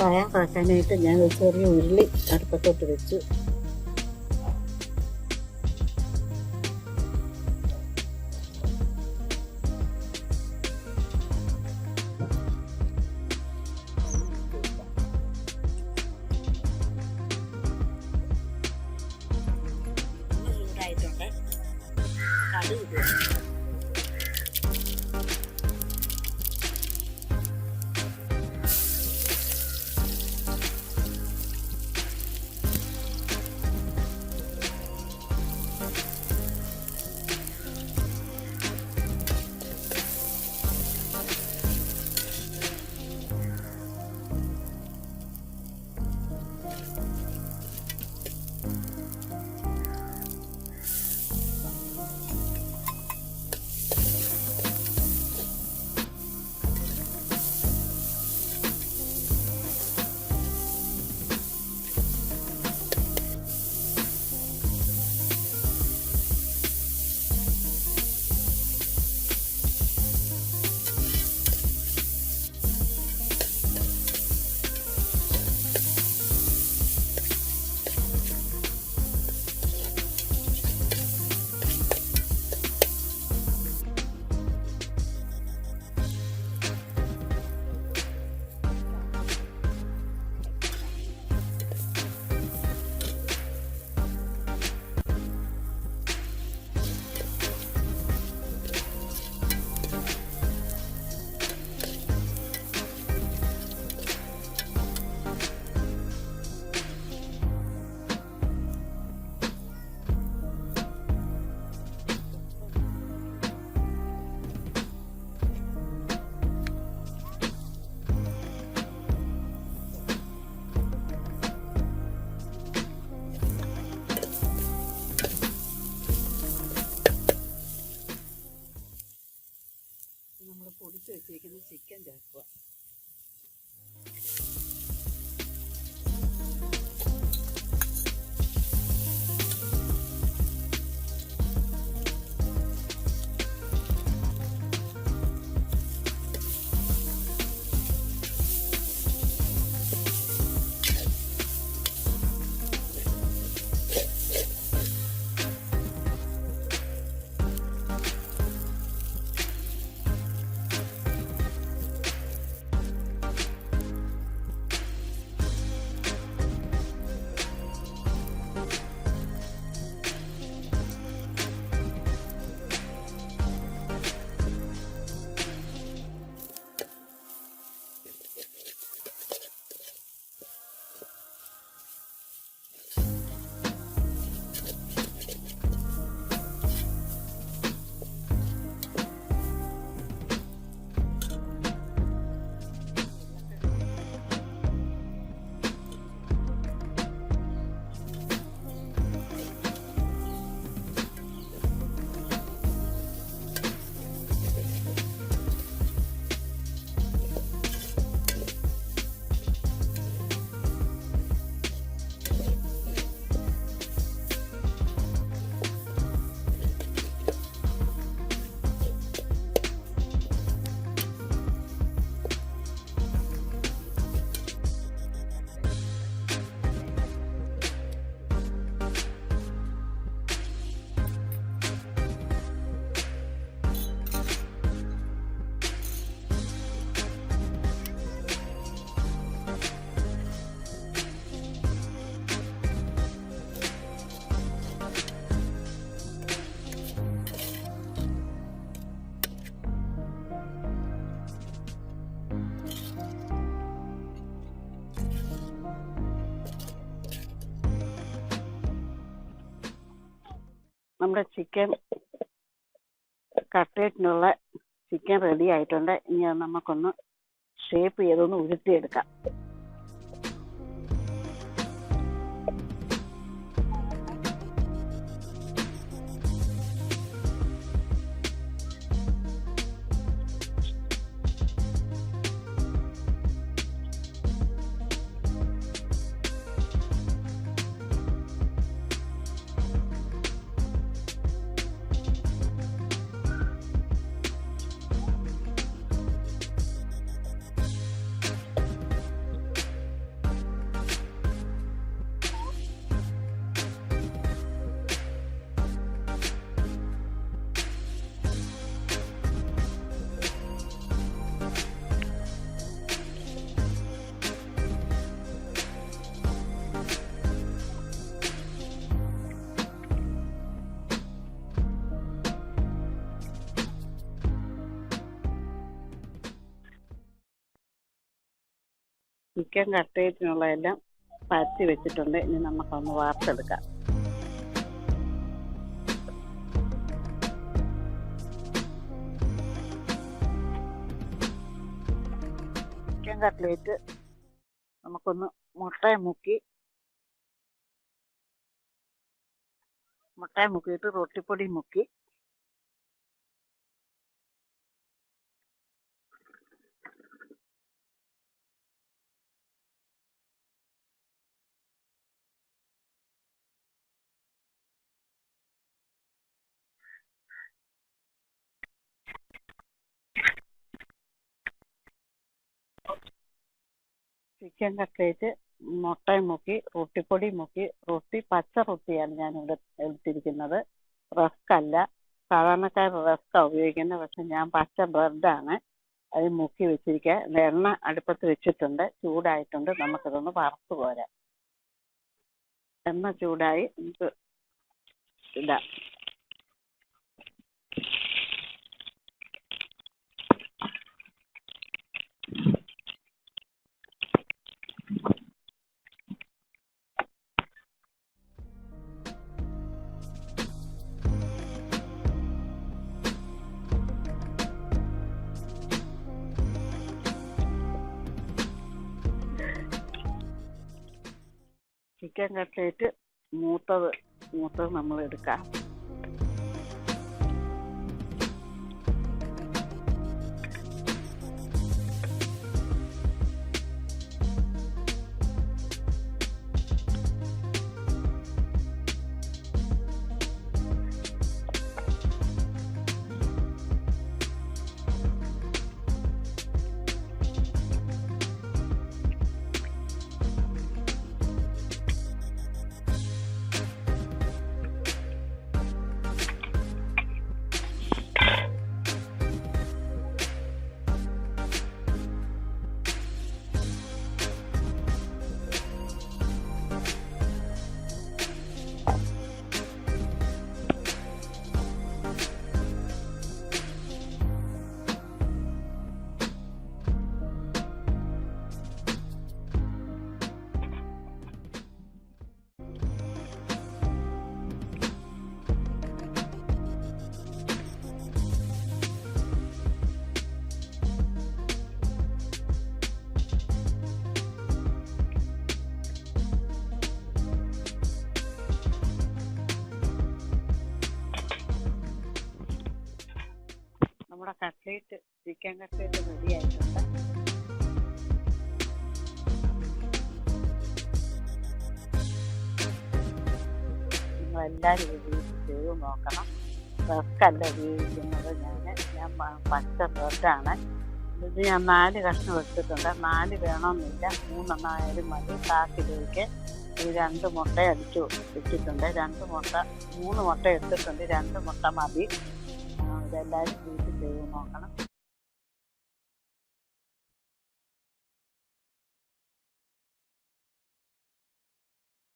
തയ്യാറാക്കാനായിട്ട് ഞാൻ ഒരു ചെറിയ ഉരുളി അടുപ്പത്തോട്ട് വെച്ചു. ചൂടായിട്ടുണ്ട്. കടുക് പൊടിച്ച് വെച്ചിരിക്കുന്ന ചിക്കൻ ചേർക്കുക. നമ്മുടെ ചിക്കൻ കട്ട്ലേറ്റിനുള്ള ചിക്കൻ റെഡി ആയിട്ടുണ്ട്. ഇനി അത് നമുക്കൊന്ന് ഷേപ്പ് ചെയ്തൊന്ന് ഉരുട്ടിയെടുക്കാം. ചിക്കൻ കട്ട്ലേറ്റിനുള്ളതെല്ലാം പരത്തി വെച്ചിട്ടുണ്ട്. ഇനി നമുക്കൊന്ന് വാർത്തെടുക്കാം. ചിക്കൻ കട്ട്ലേറ്റ് നമുക്കൊന്ന് മുട്ടയെ മുക്കിയിട്ട് റൊട്ടിപ്പൊടി മുക്കി ചിക്കൻ കട്ട്ലേറ്റ് മുട്ടയും മുക്കി റൊട്ടിപ്പൊടി മുക്കി പച്ച റൊട്ടിയാണ് ഞാനിവിടെ എടുത്തിരിക്കുന്നത്. റസ്ക് അല്ല. സാധാരണക്കാർ റസ്ക്കാണ് ഉപയോഗിക്കുന്നത്. പക്ഷെ ഞാൻ പച്ച ബ്രെഡാണ് അത് മുക്കി വെച്ചിരിക്കുക. എണ്ണ അടുപ്പത്ത് വെച്ചിട്ടുണ്ട്, ചൂടായിട്ടുണ്ട്. നമുക്കിതൊന്ന് വറുത്ത് പോരാം. എണ്ണ ചൂടായി നമുക്ക് ഇടാം. ചിക്കൻ കട്ട്ലേറ്റ് മൂത്തത് നമ്മൾ എടുക്കാം. നമ്മുടെ ചിക്കൻ കട്ട്ലേറ്റ് റെഡി ആയിട്ടുണ്ട്. നിങ്ങളെല്ലാവരും ചെയ്ത് നോക്കണം. റസ്കല്ല ഉപയോഗിക്കുന്നത്. ഞാൻ പച്ച ബ്രെഡാണ്. ഇത് ഞാൻ 4 കഷ്ണം എടുത്തിട്ടുണ്ട്. 4 വേണമെന്നില്ല, 3 ആയാലും മതി. 1/4 കിലോയ്ക്ക് 2 മുട്ട അടിച്ചു വെച്ചിട്ടുണ്ട്. 3 മുട്ട എടുത്തിട്ടുണ്ട്. 2 മുട്ട മതി. ഇതെല്ലാവരും വീട്ടിൽ ചെയ്ത് നോക്കണം.